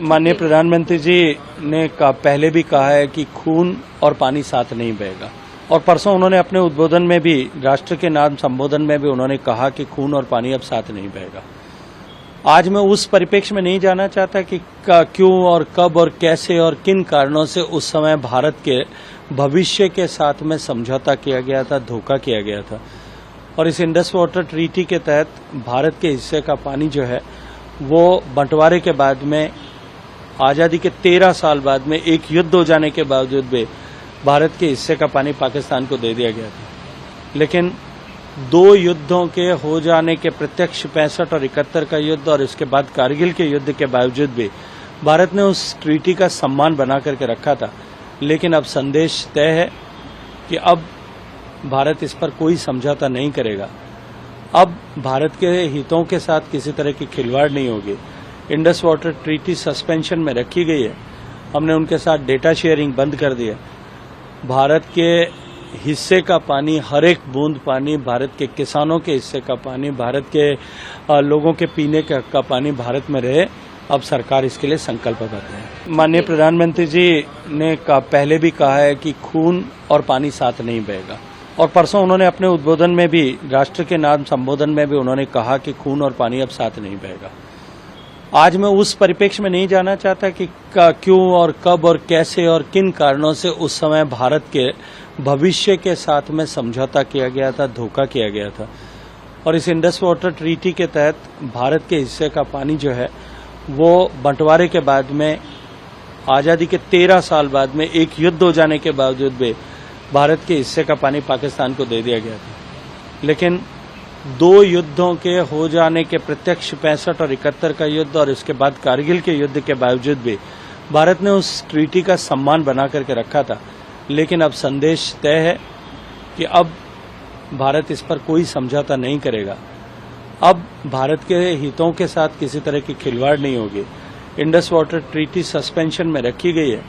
माननीय प्रधानमंत्री जी ने पहले भी कहा है कि खून और पानी साथ नहीं बहेगा और परसों उन्होंने अपने उद्बोधन में भी राष्ट्र के नाम संबोधन में भी उन्होंने कहा कि खून और पानी अब साथ नहीं बहेगा। आज मैं उस परिप्रेक्ष्य में नहीं जाना चाहता कि क्यों और कब और कैसे और किन कारणों से उस समय भारत के भविष्य के साथ में समझौता किया गया था, धोखा किया गया था। और इस इंडस वाटर ट्रीटी के तहत भारत के हिस्से का पानी जो है वो बंटवारे के बाद में आजादी के 13 साल बाद में एक युद्ध हो जाने के बावजूद भी भारत के हिस्से का पानी पाकिस्तान को दे दिया गया था। लेकिन दो युद्धों के हो जाने के प्रत्यक्ष 65 और 71 का युद्ध और इसके बाद कारगिल के युद्ध के बावजूद भी भारत ने उस ट्रीटी का सम्मान बना करके रखा था। लेकिन अब संदेश तय है कि अब भारत इस पर कोई समझौता नहीं करेगा। अब भारत के हितों के साथ किसी तरह की खिलवाड़ नहीं होगी। इंडस वाटर ट्रीटी सस्पेंशन में रखी गई है। हमने उनके साथ डेटा शेयरिंग बंद कर दी है। भारत के हिस्से का पानी, हर एक बूंद पानी, भारत के किसानों के हिस्से का पानी, भारत के लोगों के पीने का पानी भारत में रहे। अब सरकार इसके लिए संकल्पबद्ध है। माननीय प्रधानमंत्री जी ने पहले भी कहा है कि खून और पानी साथ नहीं बहेगा और परसों उन्होंने अपने उद्बोधन में भी राष्ट्र के नाम संबोधन में भी उन्होंने कहा कि खून और पानी अब साथ नहीं बहेगा। आज मैं उस परिप्रेक्ष्य में नहीं जाना चाहता कि क्यों और कब और कैसे और किन कारणों से उस समय भारत के भविष्य के साथ में समझौता किया गया था, धोखा किया गया था। और इस इंडस वाटर ट्रीटी के तहत भारत के हिस्से का पानी जो है वो बंटवारे के बाद में आजादी के 13 साल बाद में एक युद्ध हो जाने के बावजूद भी भारत के हिस्से का पानी पाकिस्तान को दे दिया गया था। लेकिन दो युद्धों के हो जाने के प्रत्यक्ष 65 और 71 का युद्ध और इसके बाद कारगिल के युद्ध के बावजूद भी भारत ने उस ट्रीटी का सम्मान बना करके रखा था। लेकिन अब संदेश तय है कि अब भारत इस पर कोई समझौता नहीं करेगा। अब भारत के हितों के साथ किसी तरह की खिलवाड़ नहीं होगी। इंडस वाटर ट्रीटी सस्पेंशन में रखी गई है।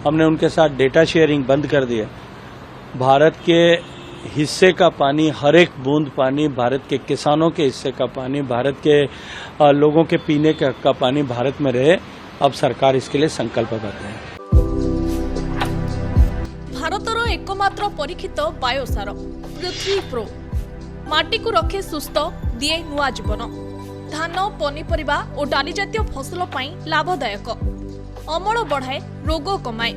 हमने उनके साथ डेटा शेयरिंग बंद कर दी है। भारत के हिस्से का पानी, हर एक बूंद पानी, भारत के किसानों के हिस्से का पानी, भारत के लोगों के पीने का पानी भारत में रहे। अब सरकार इसके लिए संकल्पबद्ध है। भारतर एकमात्र परीक्षित बायोसार पृथ्वी प्रो माटी को रखे सुस्थ, दिए नुआ जीवन। धान, पनीपरिबा और डाली जातीय फसल पाई लाभदायक, अमल बढ़ाए, रोग कमाए।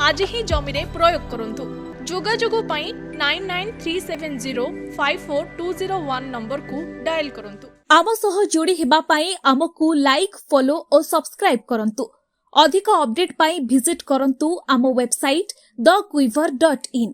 आज ही जमी रे प्रयोग करंतु। जोगाजोग पाई 9937054201 नंबर को डायल करंतु। आम सह जोड़ी हेबा पाई आमको लाइक, फॉलो और सब्सक्राइब करंतु। अधिक अपडेट पाई विजिट करंतु आम वेबसाइट thequiver.in।